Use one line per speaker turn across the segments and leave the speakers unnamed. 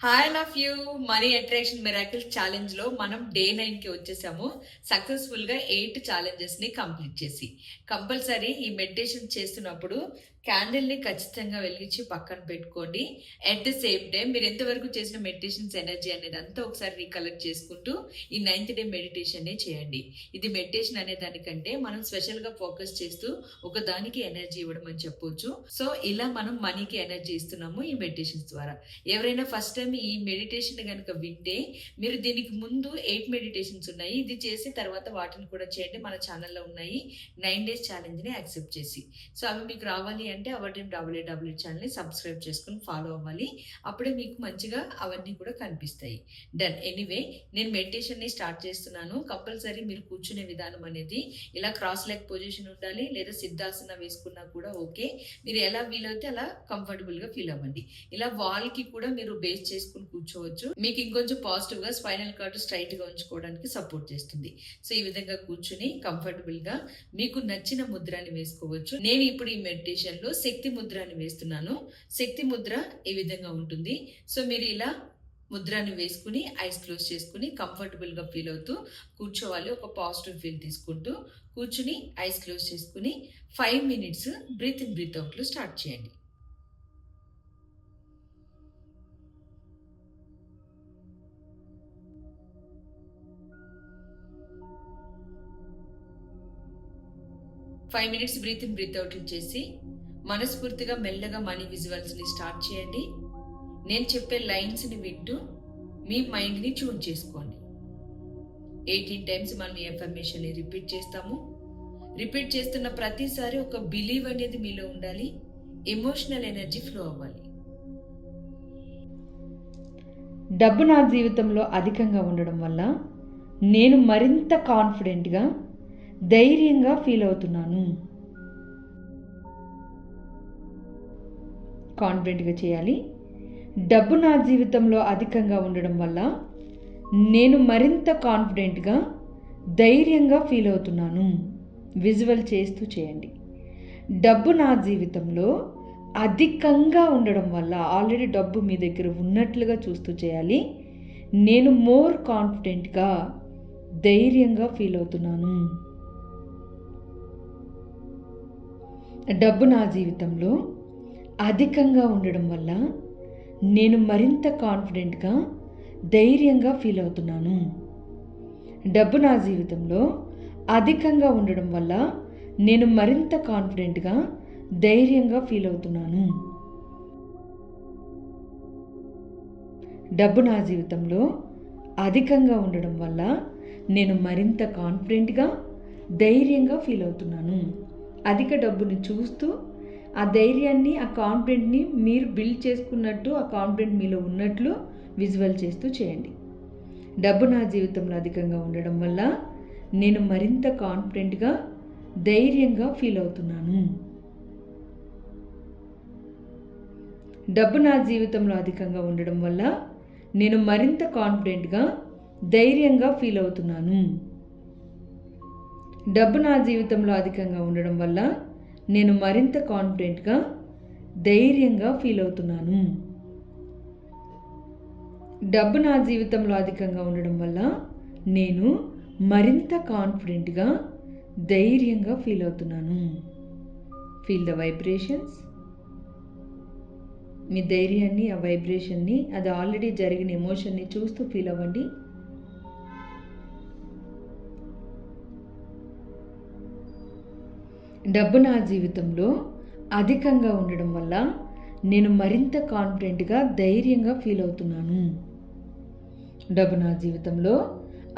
Hi love you money attraction miracle challenge లో మనం day 9 కి వచ్చేసాము. సక్సెస్ఫుల్ గా 8 ఛాలెంజెస్ ని కంప్లీట్ చేసి కంపల్సరీ ఈ మెడిటేషన్ చేస్తున్నప్పుడు క్యాండిల్ ని ఖచ్చితంగా వెలిగించి పక్కన పెట్టుకోండి. అట్ ద సేమ్ టైం మీరు ఎంతవరకు చేసిన మెడిటేషన్స్ ఎనర్జీ అనేది అంతా ఒకసారి రీకలెక్ట్ చేసుకుంటూ ఈ 9th డే మెడిటేషన్ ని చేయండి. ఇది మెడిటేషన్ అనే దానికంటే మనం స్పెషల్ గా ఫోకస్ చేస్తూ ఒక దానికి ఎనర్జీ ఇవ్వడం అని చెప్పొచ్చు. సో ఇలా మనం మనీకి ఎనర్జీ ఇస్తున్నాము ఈ మెడిటేషన్స్ ద్వారా. ఎవరైనా ఫస్ట్ టైం ఈ మెడిటేషన్ కనుక వింటే మీరు దీనికి ముందు 8 మెడిటేషన్స్ ఉన్నాయి. ఇది చేసి తర్వాత వాటిని కూడా చేయండి. మన ఛానల్లో ఉన్నాయి 9 డేస్ ఛాలెంజ్ ని యాక్సెప్ట్ చేసి. సో అవి మీకు రావాలి అంటే అవర్ టీమ్ డబ్ల్యూడబ్ల్యూ ఛానల్ ని సబ్స్క్రైబ్ చేసుకుని ఫాలో అవ్వాలి. అప్పుడే మీకు మంచిగా అవన్నీ కూడా కనిపిస్తాయి. డన్. ఎనీవే నేను మెడిటేషన్ ని స్టార్ట్ చేస్తున్నాను. కంపల్సరీ మీరు కూర్చునే విధానం అనేది ఇలా క్రాస్ లెగ్ పొజిషన్ ఉండాలి, లేదా సిద్ధాసన వేసుకున్నా కూడా ఓకే. మీరు ఎలా వీలైతే అలా కంఫర్టబుల్ గా ఫీల్ అవ్వండి. ఇలా వాల్ కి కూడా మీరు బేస్ చేసుకుని కూర్చోవచ్చు. మీకు ఇంకొంచెం పాజిటివ్ గా స్పైనల్ కార్డ్ స్ట్రైట్ గా ఉంచుకోవడానికి సపోర్ట్ చేస్తుంది. సో ఈ విధంగా కూర్చుని కంఫర్టబుల్ గా మీకు నచ్చిన ముద్రని వేసుకోవచ్చు. నేను ఇప్పుడు ఈ మెడిటేషన్ లో శక్తి ముద్రని వేస్తున్నాను. శక్తి ముద్ర ఈ విధంగా ఉంటుంది. సో మీరు ఇలా ముద్రని వేసుకుని ఐస్ క్లోజ్ చేసుకుని కంఫర్టబుల్ గా ఫీల్ అవుతూ కూర్చోవాలి. ఒక పాజిటివ్ ఫీల్ తీసుకుంటూ కూర్చుని ఐస్ క్లోజ్ చేసుకుని 5 minutes breathe in breathe out లో స్టార్ట్ చేయండి. Five minutes breathe in breathe out చేసి మనస్ఫూర్తిగా మెల్లగా మనీ విజువల్స్ ని స్టార్ట్ చేయండి. నేను చెప్పే లైన్స్ ని వింటూ మీ మైండ్ ని ట్యూన్ చేసుకోండి. 18 times మనం ఈ ఎఫర్మేషన్ ని రిపీట్ చేస్తాము. రిపీట్ చేస్తున్న ప్రతిసారి ఒక బిలీవ్ అనేది మీలో ఉండాలి. ఎమోషనల్ ఎనర్జీ ఫ్లో అవ్వాలి.
డబ్బు నా జీవితంలో అధికంగా ఉండడం వల్ల నేను మరింత కాన్ఫిడెంట్గా ధైర్యంగా ఫీల్ అవుతున్నాను. కాన్ఫిడెంట్గా చేయాలి. డబ్బు నా జీవితంలో అధికంగా ఉండడం వల్ల నేను మరింత కాన్ఫిడెంట్గా ధైర్యంగా ఫీల్ అవుతున్నాను. విజువల్ చేస్తూ చేయండి. డబ్బు నా జీవితంలో అధికంగా ఉండడం వల్ల, ఆల్రెడీ డబ్బు మీ దగ్గర ఉన్నట్లుగా చూస్తూ చేయాలి. నేను మోర్ కాన్ఫిడెంట్గా ధైర్యంగా ఫీల్ అవుతున్నాను. డబ్బు నా జీవితంలో అధికంగా ఉండడం వల్ల నేను మరింత కాన్ఫిడెంట్గా ధైర్యంగా ఫీల్ అవుతున్నాను. డబ్బు నా జీవితంలో అధికంగా ఉండడం వల్ల నేను మరింత కాన్ఫిడెంట్గా ధైర్యంగా ఫీల్ అవుతున్నాను. డబ్బు నా జీవితంలో అధికంగా ఉండడం వల్ల నేను మరింత కాన్ఫిడెంట్గా ధైర్యంగా ఫీల్ అవుతున్నాను. అధిక డబ్బుని చూస్తూ ఆ ధైర్యాన్ని, ఆ కాన్ఫిడెంట్ని మీరు బిల్డ్ చేసుకున్నట్టు, ఆ కాన్ఫిడెంట్ మీలో ఉన్నట్లు విజువల్ చేస్తూ చేయండి. డబ్బు నా జీవితంలో అధికంగా ఉండడం వల్ల నేను మరింత కాన్ఫిడెంట్గా ధైర్యంగా ఫీల్ అవుతున్నాను. డబ్బు నా జీవితంలో అధికంగా ఉండడం వల్ల నేను మరింత కాన్ఫిడెంట్గా ధైర్యంగా ఫీల్ అవుతున్నాను. డబ్బు నా జీవితంలో అధికంగా ఉండడం వల్ల నేను మరింత కాన్ఫిడెంట్గా ధైర్యంగా ఫీల్ అవుతున్నాను. డబ్బు నా జీవితంలో అధికంగా ఉండడం వల్ల నేను మరింత కాన్ఫిడెంట్గా ధైర్యంగా ఫీల్ అవుతున్నాను. Feel the vibrations. మీ ధైర్యాన్ని, ఆ వైబ్రేషన్ని, అది ఆల్రెడీ జరిగిన ఎమోషన్ని చూస్తూ ఫీల్ అవ్వండి. డబ్బు నా జీవితంలో అధికంగా ఉండడం వల్ల నేను మరింత కాన్ఫిడెంట్గా ధైర్యంగా ఫీల్ అవుతున్నాను. డబ్బు నా జీవితంలో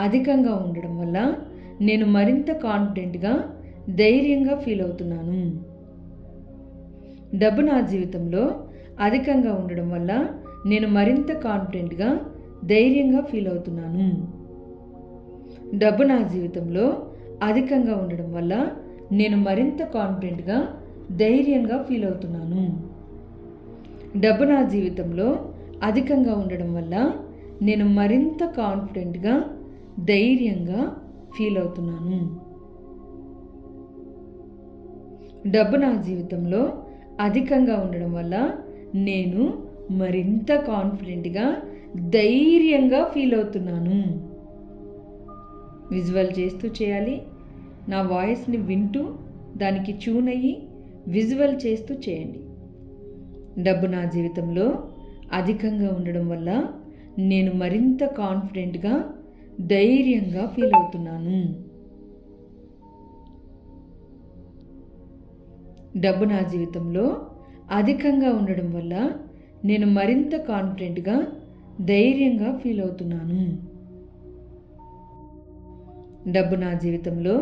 అధికంగా ఉండడం వల్ల నేను మరింత కాన్ఫిడెంట్గా ధైర్యంగా ఫీల్ అవుతున్నాను. డబ్బు నా జీవితంలో అధికంగా ఉండడం వల్ల నేను మరింత కాన్ఫిడెంట్గా ధైర్యంగా ఫీల్ అవుతున్నాను. డబ్బు నా జీవితంలో అధికంగా ఉండడం వల్ల నేను మరింత కాన్ఫిడెంట్గా ధైర్యంగా ఫీల్ అవుతున్నాను. డబ్బు నా జీవితంలో అధికంగా ఉండడం వల్ల నేను మరింత కాన్ఫిడెంట్గా ధైర్యంగా ఫీల్ అవుతున్నాను. డబ్బు నా జీవితంలో అధికంగా ఉండడం వల్ల నేను మరింత కాన్ఫిడెంట్గా ధైర్యంగా ఫీల్ అవుతున్నాను. విజువల్ చేస్తూ చేయాలి. నా వాయిస్ని వింటూ దానికి ట్యూన్ అయ్యి విజువల్ చేస్తూ చేయండి. డబ్బు నా జీవితంలో అధికంగా ఉండడం వల్ల నేను మరింత కాన్ఫిడెంట్గా ధైర్యంగా ఫీల్ అవుతున్నాను. డబ్బు నా జీవితంలో అధికంగా ఉండడం వల్ల నేను మరింత కాన్ఫిడెంట్గా ధైర్యంగా ఫీల్ అవుతున్నాను. డబ్బు నా జీవితంలో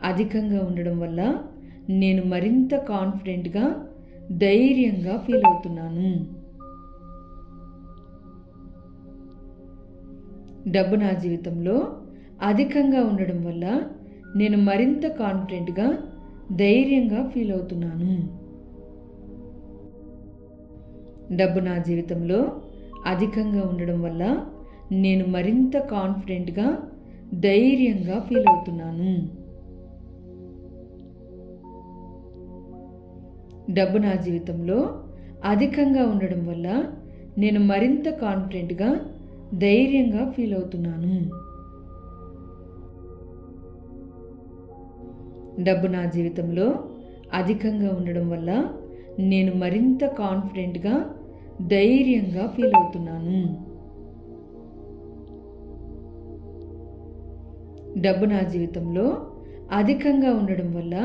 అధికంగా ఉండడం వల్ల నేను మరింత కాన్ఫిడెంట్గా ధైర్యంగా ఫీల్ అవుతున్నాను. డబ్బు నా జీవితంలో అధికంగా ఉండడం వల్ల నేను మరింత కాన్ఫిడెంట్గా ధైర్యంగా ఫీల్ అవుతున్నాను. డబ్బు నా జీవితంలో అధికంగా ఉండడం వల్ల నేను మరింత కాన్ఫిడెంట్గా ధైర్యంగా ఫీల్ అవుతున్నాను. డబ్బు నా జీవితంలో అధికంగా ఉండడం వల్ల నేను మరింత కాన్ఫిడెంట్గా ధైర్యంగా ఫీల్ అవుతున్నాను. డబ్బు నా జీవితంలో అధికంగా ఉండడం వల్ల నేను మరింత కాన్ఫిడెంట్గా ధైర్యంగా ఫీల్ అవుతున్నాను. డబ్బు నా జీవితంలో అధికంగా ఉండడం వల్ల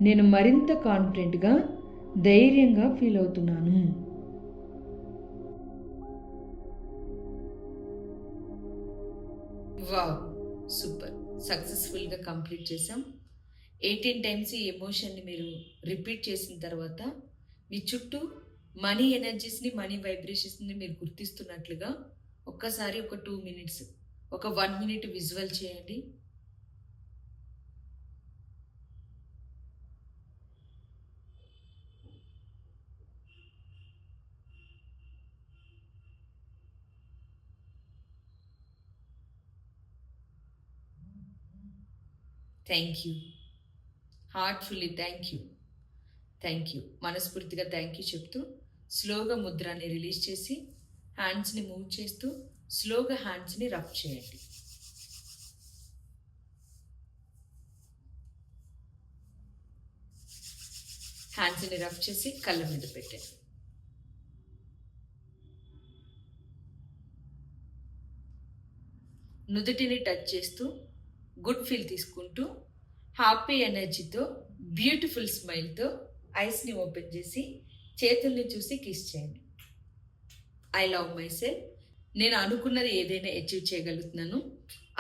నేను మరింత కాన్ఫిడెంట్గా ధైర్యంగా ఫీల్ అవుతున్నాను.
Wow, super. సక్సెస్ఫుల్గా కంప్లీట్ చేసాం. 18 టైమ్స్ ఈ ఎమోషన్ని మీరు రిపీట్ చేసిన తర్వాత మీ చుట్టూ మనీ ఎనర్జీస్ని, మనీ వైబ్రేషన్స్ని మీరు గుర్తిస్తున్నట్లుగా ఒక్కసారి ఒక 2 మినిట్స్, ఒక 1 మినిట్ విజువల్ చేయండి. Thank you, heartfully thank you, thank you. మనస్ఫూర్తిగా థ్యాంక్ యూ చెప్తూ స్లోగా ముద్రాన్ని రిలీజ్ చేసి హ్యాండ్స్ని మూవ్ చేస్తూ స్లోగా హ్యాండ్స్ని రబ్ చేయండి. హ్యాండ్స్ని రబ్ చేసి కళ్ళ మీద పెట్టండి. నుదుటిని టచ్ చేస్తూ గుడ్ ఫీల్ తీసుకుంటూ హ్యాపీ ఎనర్జీతో బ్యూటిఫుల్ స్మైల్తో ఐస్ని ఓపెన్ చేసి చేతుల్ని చూసి కిస్ చేయండి. I love my self. నేను అనుకున్నది ఏదైనా అచీవ్ చేయగలుగుతున్నాను.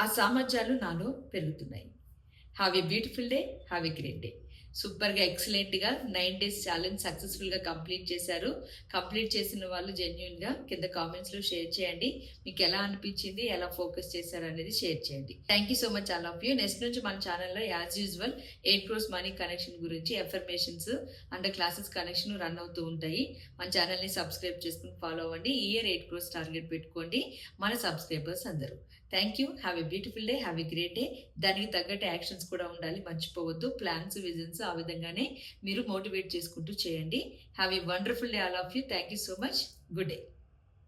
ఆ సామర్థ్యాలు నాలో పెరుగుతున్నాయి. Have a beautiful day, have a great day. సూపర్గా, ఎక్సలెంట్గా 9 days ఛాలెంజ్ సక్సెస్ఫుల్గా కంప్లీట్ చేశారు. కంప్లీట్ చేసిన వాళ్ళు జెన్యున్గా కింద కామెంట్స్లో షేర్ చేయండి. మీకు ఎలా అనిపించింది, ఎలా ఫోకస్ చేశారు అనేది షేర్ చేయండి. Thank you so much all of you. Next నుంచి మన ఛానల్లో as usual 8 crores money connection గురించి affirmations and classes connection run అవుతూ ఉంటాయి. మన ఛానల్ని సబ్స్క్రైబ్ చేసుకుని ఫాలో అవ్వండి. ఈ ఇయర్ 8 crores టార్గెట్ పెట్టుకోండి మన సబ్స్క్రైబర్స్ అందరూ. Thank you, have a beautiful day, have a great day. దానికి తగ్గట్టు యాక్షన్స్ కూడా ఉండాలి, మర్చిపోవద్దు. ప్లాన్స్, విజన్స్ ఆ విధంగానే మీరు మోటివేట్ చేసుకుంటూ చేయండి. Have a wonderful day all of you. Thank you so much. Good day.